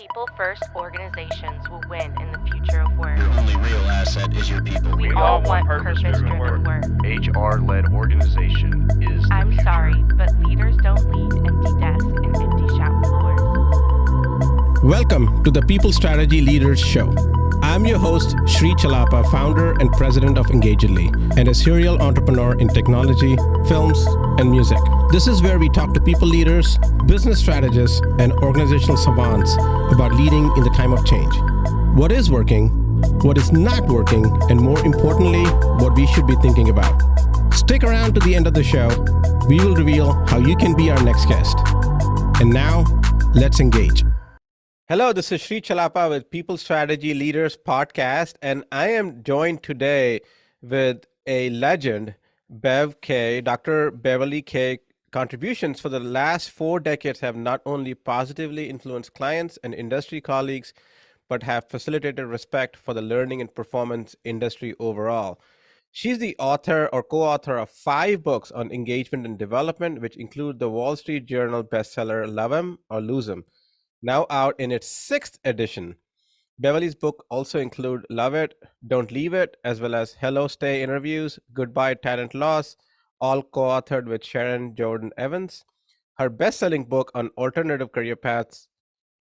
People-first organizations will win in the future of work. Your only real asset is your people. We all want purpose-driven work. HR-led organization is the I'm future. sorry, but leaders don't lead empty desks and empty shop floors. Welcome to the People Strategy Leaders Show. I'm your host, Sri Chellappa, founder and president of Engagedly, and a serial entrepreneur in technology, films, and music. This is where we talk to people leaders, business strategists, and organizational savants about leading in the time of change. What is working, what is not working, and more importantly, what we should be thinking about. Stick around to the end of the show. We will reveal how you can be our next guest. And now, let's engage. Hello, this is Sri Chellappa with People Strategy Leaders Podcast, and I am joined today with a legend, Bev Kaye. Dr. Beverly Kaye contributions for the last 4 decades have not only positively influenced clients and industry colleagues, but have facilitated respect for the learning and performance industry overall. She's the author or co-author of 5 books on engagement and development, which include the Wall Street Journal bestseller Love 'Em or Lose 'Em, now out in its 6th edition. Beverly's book also include Love It, Don't Leave It, as well as Hello Stay Interviews, Goodbye Talent Loss, all co-authored with Sharon Jordan Evans. Her best-selling book on alternative career paths,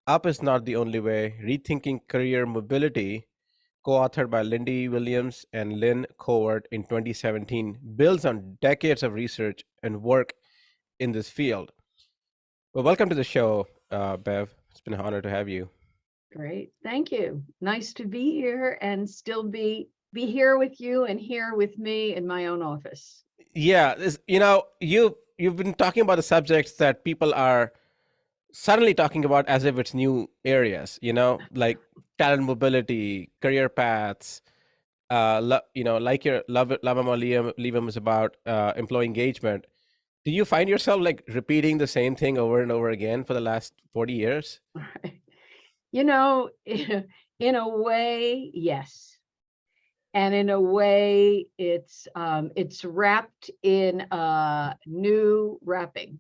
Up is Not the Only Way, Rethinking Career Mobility, co-authored by Lindy Williams and Lynn Cowart in 2017, builds on decades of research and work in this field. Well, welcome to the show, Bev. It's been an honor to have you. Great. Thank you. Nice to be here and still be here with you and here with me in my own office. Yeah, you've been talking about the subjects that people are suddenly talking about as if it's new areas, like talent mobility, career paths, like your Love 'Em or Leave 'Em is about employee engagement. Do you find yourself like repeating the same thing over and over again for the last 40 years? In a way, yes. And in a way, it's wrapped in a new wrapping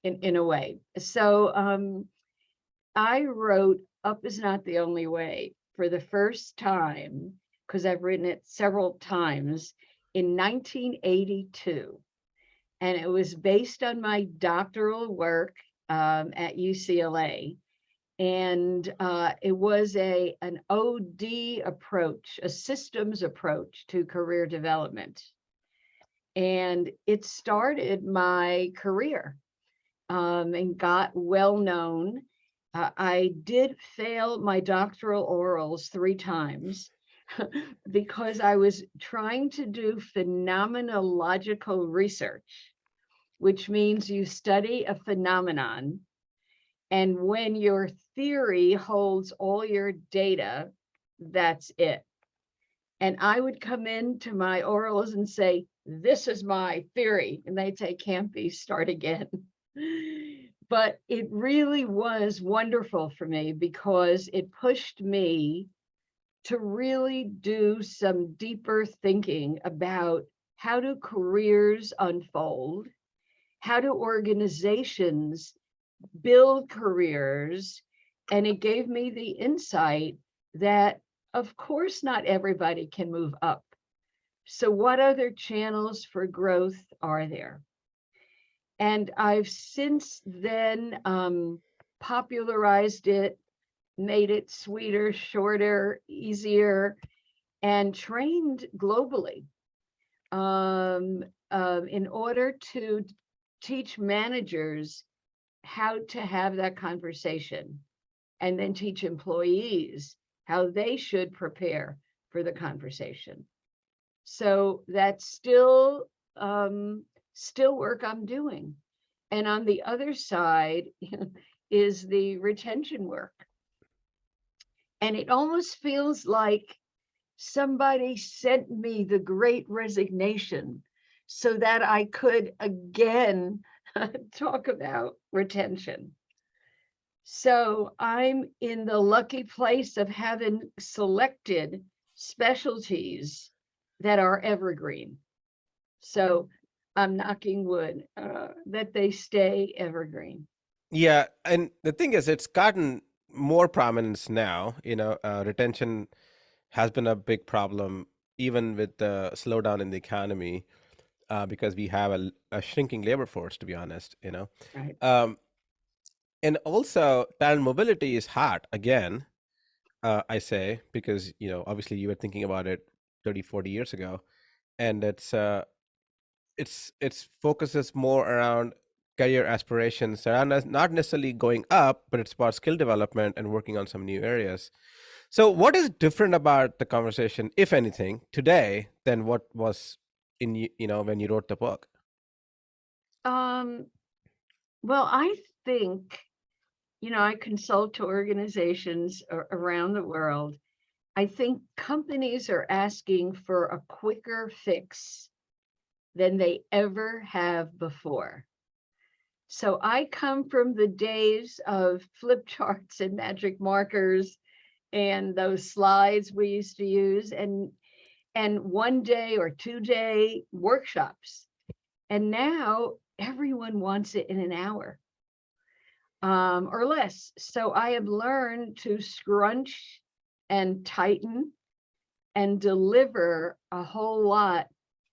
in a way. So I wrote Up is Not the Only Way for the first time, because I've written it several times, in 1982. And it was based on my doctoral work at UCLA. And it was an OD approach, a systems approach to career development. And it started my career and got well known. I did fail my doctoral orals 3 times because I was trying to do phenomenological research, which means you study a phenomenon. And when your theory holds all your data, that's it. And I would come into my orals and say, this is my theory. And they'd say, can't be, start again. But it really was wonderful for me because it pushed me to really do some deeper thinking about how do careers unfold, how do organizations build careers, and it gave me the insight that, of course, not everybody can move up. So what other channels for growth are there? And I've since then popularized it, made it sweeter, shorter, easier, and trained globally in order to teach managers how to have that conversation, and then teach employees how they should prepare for the conversation. So that's still work I'm doing. And on the other side is the retention work. And it almost feels like somebody sent me the Great Resignation so that I could again talk about retention. So I'm in the lucky place of having selected specialties that are evergreen. So I'm knocking wood that they stay evergreen. Yeah, and the thing is, it's gotten more prominence now. Retention has been a big problem, even with the slowdown in the economy, because we have a shrinking labor force, to be honest. Right. Um, and also talent mobility is hard again. I say because obviously you were thinking about it 30, 40 years ago, and it's focuses more around career aspirations around not necessarily going up, but it's about skill development and working on some new areas. So what is different about the conversation, if anything, today than what was in when you wrote the book? Um, well, I think, I consult to organizations around the world. I think companies are asking for a quicker fix than they ever have before. So I come from the days of flip charts and magic markers and those slides we used to use, and 1 day or 2 day workshops. And now everyone wants it in an hour or less. So I have learned to scrunch and tighten and deliver a whole lot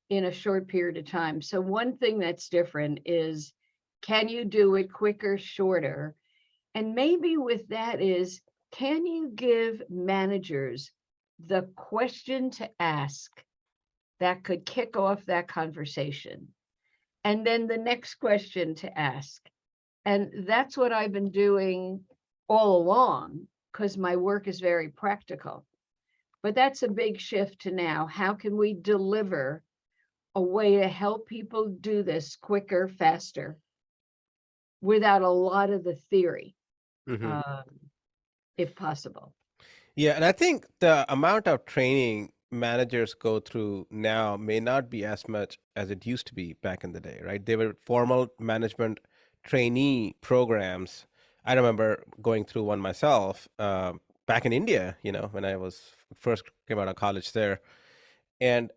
in a short period of time. So one thing that's different is, can you do it quicker, shorter? And maybe with that is, can you give managers the question to ask that could kick off that conversation? And then the next question to ask. And that's what I've been doing all along, because my work is very practical. But that's a big shift to now. How can we deliver a way to help people do this quicker, faster, without a lot of the theory, Hmm. if possible? Yeah, and I think the amount of training managers go through now may not be as much as it used to be back in the day, right? They were formal management trainee programs. I remember going through one myself back in India, when I was first came out of college there. And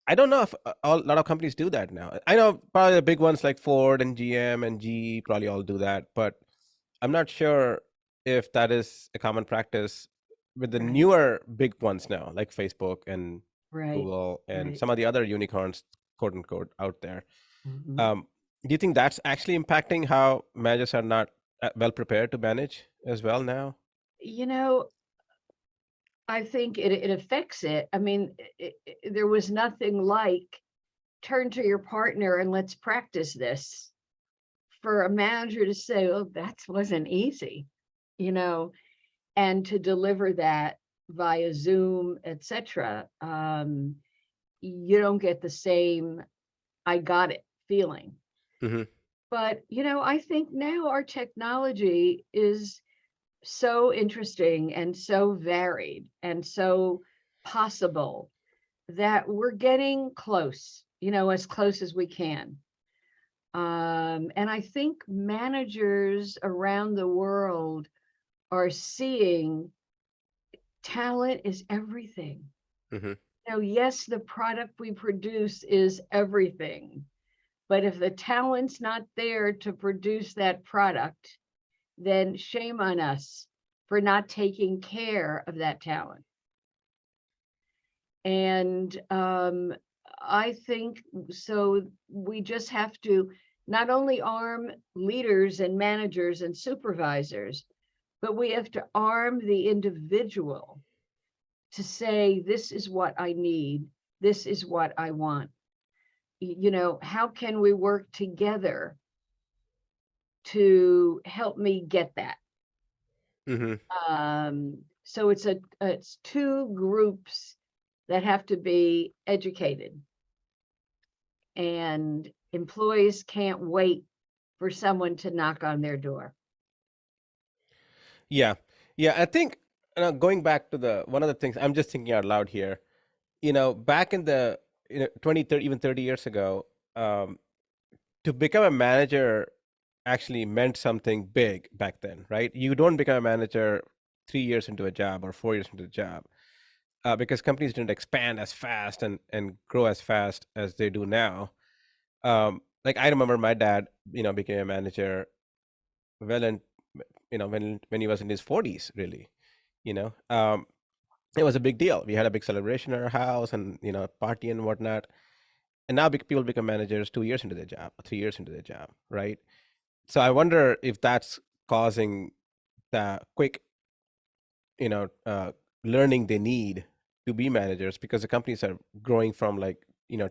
I don't know if a lot of companies do that now. I know probably the big ones like Ford and GM and GE probably all do that, but I'm not sure if that is a common practice with the Right, newer big ones now, like Facebook and right, Google and right. some of the other unicorns, quote unquote, out there. Mhm. Um, do you think that's actually impacting how managers are not well prepared to manage as well now? You know, I think it affects it. I mean, there was nothing like turn to your partner and let's practice this, for a manager to say, oh, that wasn't easy, you know, and to deliver that via Zoom, etc. You don't get the same I got it feeling. Hmm. But, I think now our technology is so interesting and so varied and so possible that we're getting close, as close as we can. And I think managers around the world are seeing talent is everything. Hmm. Yes, the product we produce is everything, but if the talent's not there to produce that product, then shame on us for not taking care of that talent. And I think so. We just have to not only arm leaders and managers and supervisors, but we have to arm the individual to say, this is what I need, this is what I want. How can we work together to help me get that? Hmm. So it's two groups that have to be educated, and employees can't wait for someone to knock on their door. Yeah. Yeah. I think going back to the one of the things I'm just thinking out loud here, back in the 20, 30, even 30 years ago, um, to become a manager actually meant something big back then, right? You don't become a manager 3 years into a job or 4 years into a job, because companies didn't expand as fast and grow as fast as they do now. Like I remember my dad, became a manager well in when he was in his 40s, really. You know, it was a big deal. We had a big celebration at our house, and party and whatnot. And now people become managers 2 years into their job, or 3 years into their job, right? So I wonder if that's causing the quick, you know, uh, learning they need to be managers, because the companies are growing from, like,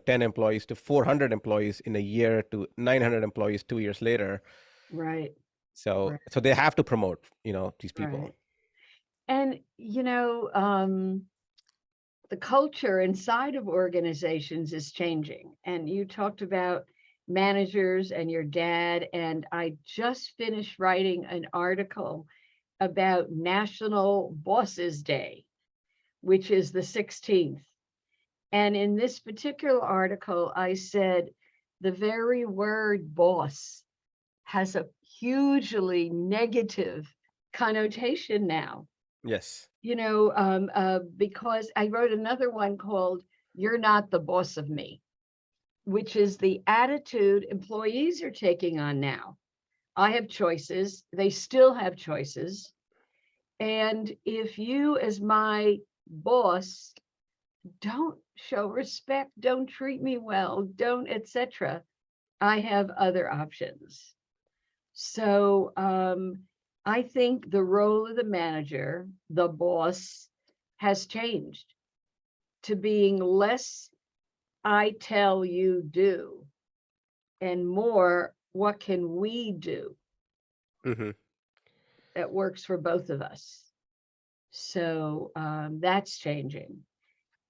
10 employees to 400 employees in a year to 900 employees 2 years later. Right. So Right. so they have to promote, these people. Right. And the culture inside of organizations is changing. And you talked about managers and your dad, and I just finished writing an article about National Bosses Day, which is the 16th. And in this particular article, I said the very word boss has a hugely negative connotation now. Yes. Because I wrote another one called "You're Not the Boss of Me," which is the attitude employees are taking on now. I have choices. They still have choices. And if you, as my boss, don't show respect, don't treat me well, don't, etc., I have other options. So I think the role of the manager, the boss, has changed to being less I tell you do and more what can we do Hmm. that works for both of us. So that's changing.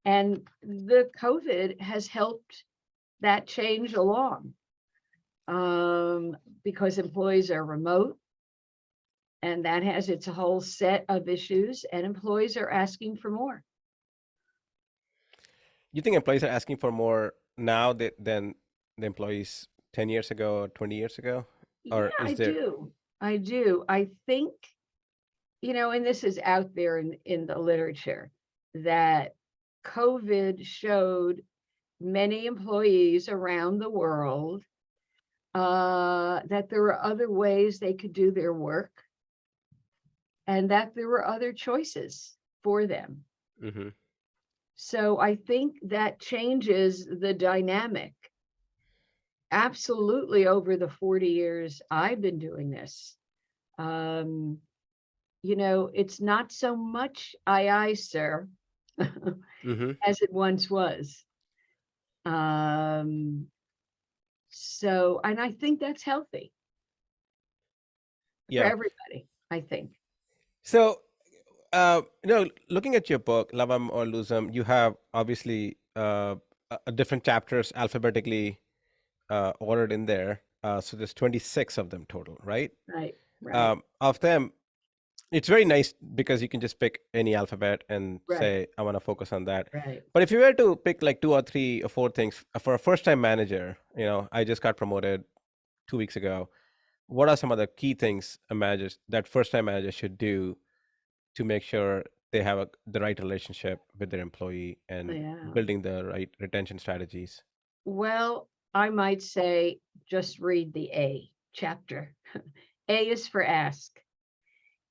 And the COVID has helped that change along because employees are remote, and that has its whole set of issues, and employees are asking for more. You think employees are asking for more now than the employees 10 years ago or 20 years ago? Yeah, Or is I there? do. I do. I think, and this is out there in the literature, that COVID showed many employees around the world that there were other ways they could do their work, and that there were other choices for them. Hmm. So I think that changes the dynamic. Absolutely, over the 40 years I've been doing this. It's not so much aye, sir, Hmm. as it once was. And I think that's healthy for Yeah. everybody, I think. So, looking at your book, Love 'em or Lose 'em, you have obviously different chapters alphabetically ordered in there. So there's 26 of them total, right? Right, right, Of them, it's very nice because you can just pick any alphabet and right, say, I want to focus on that. right. But if you were to pick like two or three or four things for a first time manager, I just got promoted 2 weeks ago. What are some of the key things that first time manager should do to make sure they have the right relationship with their employee and Yeah. building the right retention strategies? Well, I might say just read the A chapter. A is for ask.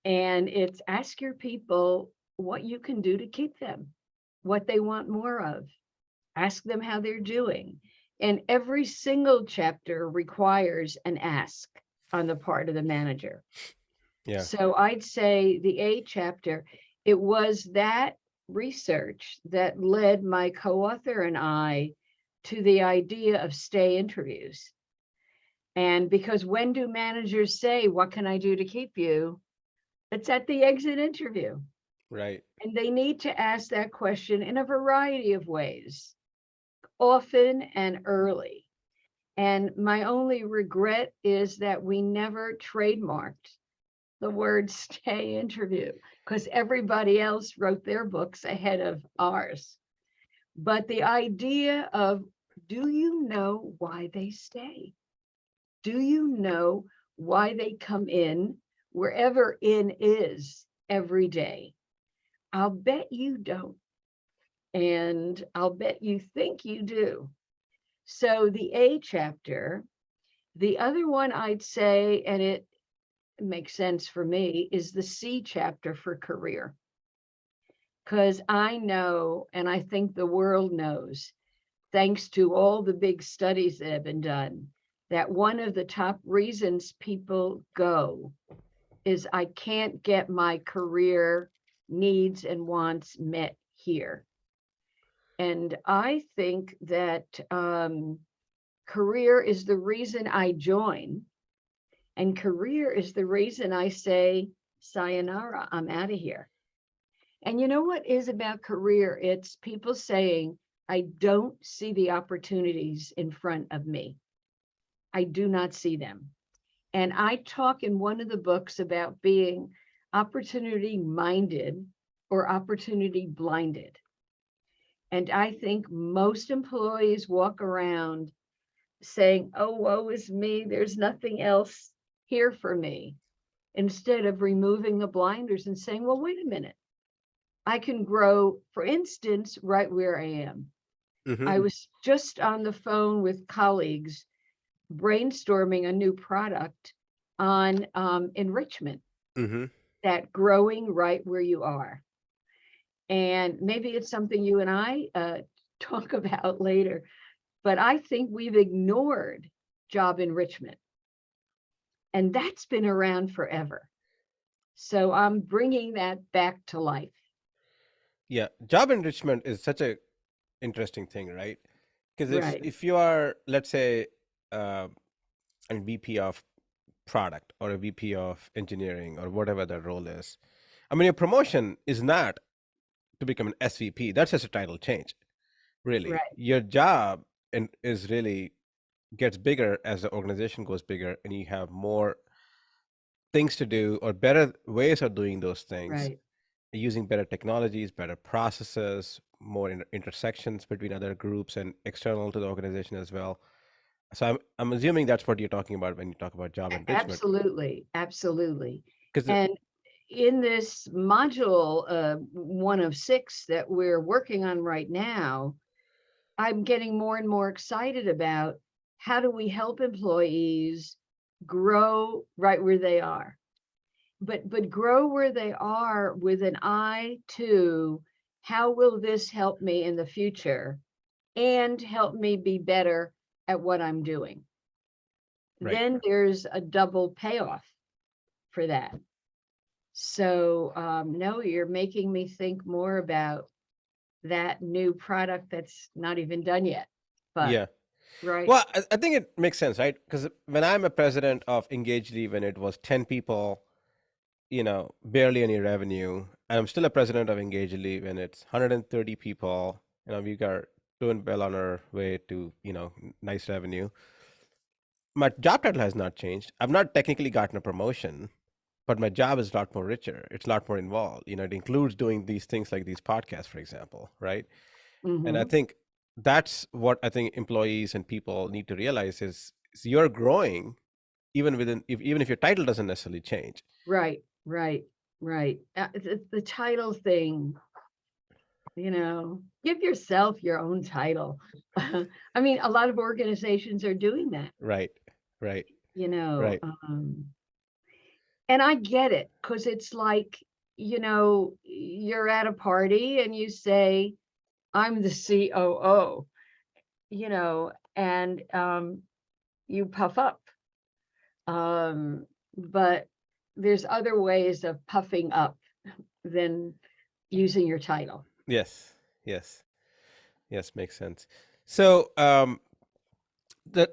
And it's ask your people what you can do to keep them, what they want more of. Ask them how they're doing. And every single chapter requires an ask on the part of the manager. Yeah. So I'd say the A chapter, it was that research that led my co-author and I to the idea of stay interviews. And because when do managers say, what can I do to keep you? It's at the exit interview. Right. And they need to ask that question in a variety of ways, often and early. And my only regret is that we never trademarked the word stay interview, because everybody else wrote their books ahead of ours. But the idea of, do you know why they stay? Do you know why they come in, wherever in is, every day? I'll bet you don't. And I'll bet you think you do. So the A chapter, the other one I'd say, and makes sense for me is the C chapter for career. Because I know, and I think the world knows, thanks to all the big studies that have been done, that one of the top reasons people go is I can't get my career needs and wants met here. And I think that career is the reason I join, and career is the reason I say, sayonara, I'm out of here. And you know what is about career? It's people saying, I don't see the opportunities in front of me. I do not see them. And I talk in one of the books about being opportunity minded or opportunity blinded. And I think most employees walk around saying, oh, woe is me, there's nothing else here for me, instead of removing the blinders and saying, well, wait a minute, I can grow, for instance, right where I am. Mm-hmm. I was just on the phone with colleagues brainstorming a new product on enrichment, Mm-hmm. that growing right where you are. And maybe it's something you and I talk about later, but I think we've ignored job enrichment. And that's been around forever. So I'm bringing that back to life. Yeah, job enrichment is such a interesting thing, right? Because Right. if you are, let's say, uh, a VP of product or a VP of engineering or whatever the role is, I mean, your promotion is not to become an SVP. That's just a title change, really. Right. Your job is really gets bigger as the organization goes bigger, and you have more things to do or better ways of doing those things, Right. using better technologies, better processes, more intersections between other groups and external to the organization as well. So I'm assuming that's what you're talking about when you talk about job enrichment. Absolutely. Absolutely. Because And in this module, one of 6 that we're working on right now, I'm getting more and more excited about how do we help employees grow right where they are, but grow where they are with an eye to how will this help me in the future and help me be better at what I'm doing. Right. Then there's a double payoff for that. So no, you're making me think more about that new product that's not even done yet. But Yeah. right. Well, I think it makes sense, right? Because when I'm a president of Engagely, when it was 10 people, barely any revenue, and I'm still a president of Engagely when it's 130 people, we got doing well on our way to, nice revenue. My job title has not changed. I've not technically gotten a promotion, but my job is a lot more richer. It's a lot more involved. It includes doing these things like these podcasts, for example, right? And I Mhm. think that's what I think employees and people need to realize is you're growing even even if your title doesn't necessarily change. Right, right, right. The title thing, give yourself your own title. I mean, a lot of organizations are doing that, Right, right, you know. right. And I get it, because it's like, you're at a party and you say, I'm the COO, and you puff up. But there's other ways of puffing up than using your title. Yes, yes, yes, makes sense. So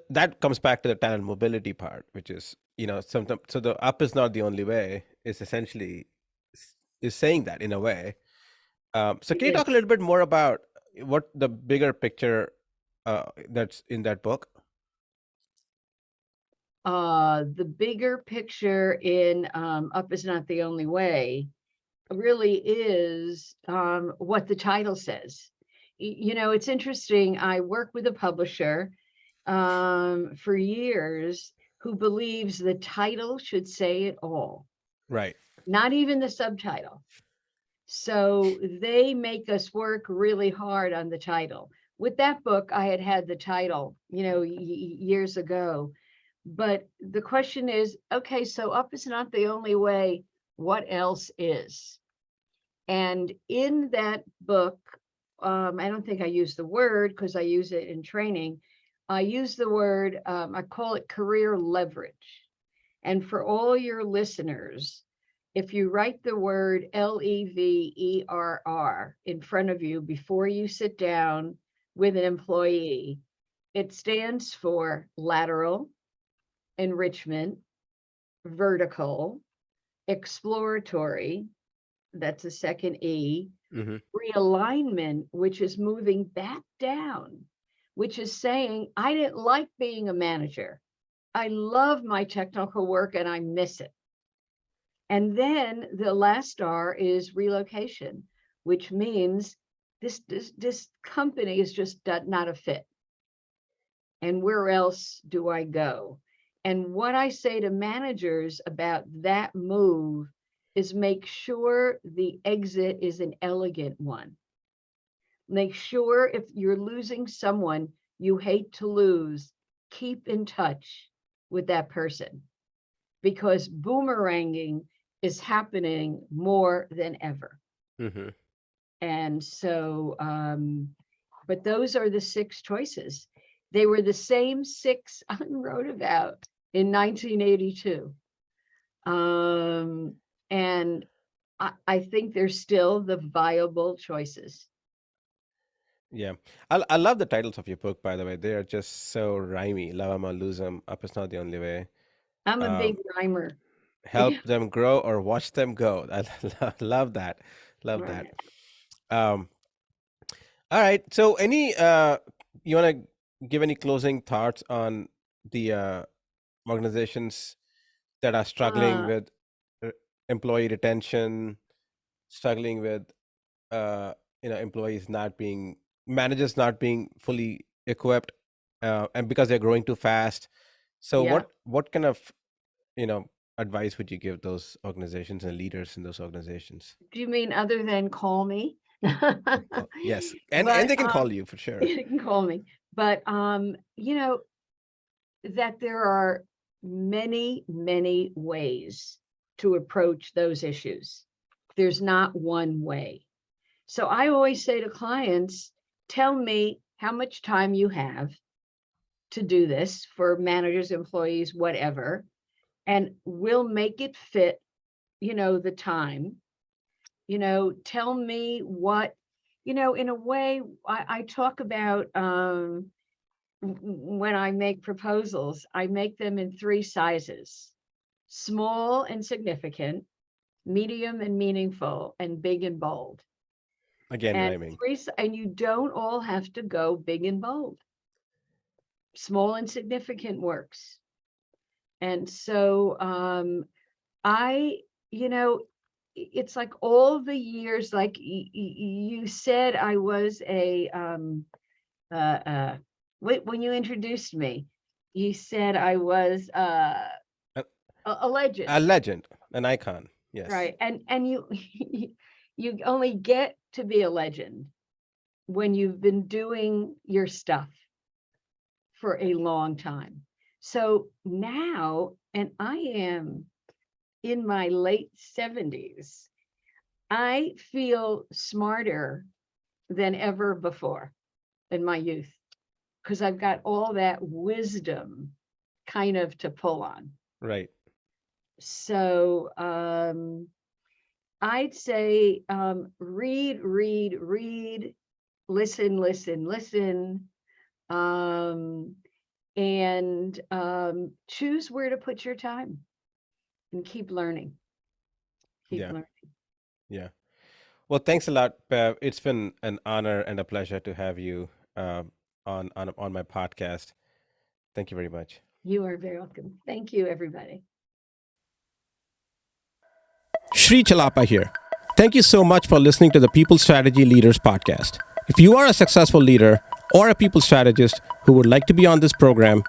that comes back to the talent mobility part, which is sometimes, so the up is not the only way. Is essentially is saying that in a way. So can you Yes. talk a little bit more about what the bigger picture that's in that book? The bigger picture in Up is Not the Only Way really is what the title says. It's interesting. I work with a publisher for years who believes the title should say it all, Right. not even the subtitle. So they make us work really hard on the title. With that book, I had the title, years ago, But the question is, okay, so up is not the only way. What else is? And in that book, I don't think I use the word because I use it in training. I use the word, I call it career leverage. And for all your listeners, if you write the word LEVERR in front of you before you sit down with an employee, it stands for lateral, enrichment, vertical, exploratory, that's the second E, realignment, which is moving back down, which is saying, I didn't like being a manager. I love my technical work and I miss it. And then the last R is relocation, which means this company is just not a fit. And where else do I go? And what I say to managers about that move is make sure the exit is an elegant one. Make sure if you're losing someone you hate to lose, keep in touch with that person, because boomeranging is happening more than ever. And so, but those are the 6 choices. They were the same 6 I wrote about in 1982. And I think they're still the viable choices. Yeah. I love the titles of your book, by the way. They are just so rhymey. Love 'em or lose 'em. Up is not the only way. I'm a big rhymer. Help them grow or watch them go. I love that. Love Right. that. All right. So any you want to give any closing thoughts on the organizations that are struggling with employee retention, struggling with employees not being, managers not being fully equipped, and because they're growing too fast. So Yeah. what kind of advice would you give those organizations and leaders in those organizations? Do you mean other than call me? Yes, and But, they can call you for sure. You can call me. But that there are many, many ways to approach those issues. There's not one way. So I always say to clients, tell me how much time you have to do this for managers, employees, whatever, and we'll make it fit, the time. Tell me what, in a way, I talk about when I make proposals, I make them in 3 sizes: small and significant, medium and meaningful, and big and bold. Again, And rhyming. and you don't all have to go big and bold. Small and significant works. And so it's like all the years, like you said, I was when you introduced me, you said I was a legend. A legend, an icon. Yes. Right. And you you only get to be a legend when you've been doing your stuff for a long time. So now, and I am in my late 70s, I feel smarter than ever before in my youth, because I've got all that wisdom kind of to pull on. Right. So I'd say read, listen, and choose where to put your time and keep learning. Learning. Yeah. Well, thanks a lot, Bev. It's been an honor and a pleasure to have you on my podcast. Thank you very much. You are very welcome. Thank you, everybody. Sri Chellappa here. Thank you so much for listening to the People Strategy Leaders podcast. If you are a successful leader or a people strategist who would like to be on this program,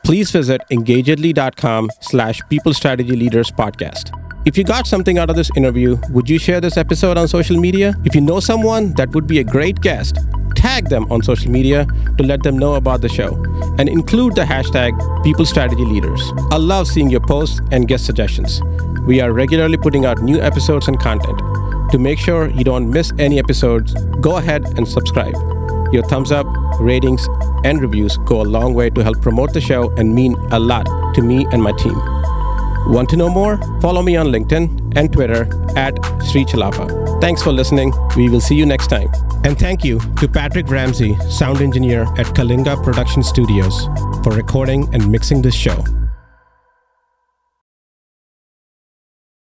please visit engagedly.com/People Strategy Leaders podcast. If you got something out of this interview, would you share this episode on social media? If you know someone that would be a great guest, tag tag them on social media to let them know about the show, and include the hashtag People Strategy Leaders. I love seeing your posts and guest suggestions. We are regularly putting out new episodes and content. To make sure you don't miss any episodes, go ahead and subscribe. Your thumbs up, ratings, and reviews go a long way to help promote the show and mean a lot to me and my team. Want to know more? Follow me on LinkedIn and Twitter at Sri Chellappa. Thanks for listening. We will see you next time. And thank you to Patrick Ramsey, sound engineer at Kalinga Production Studios, for recording and mixing this show.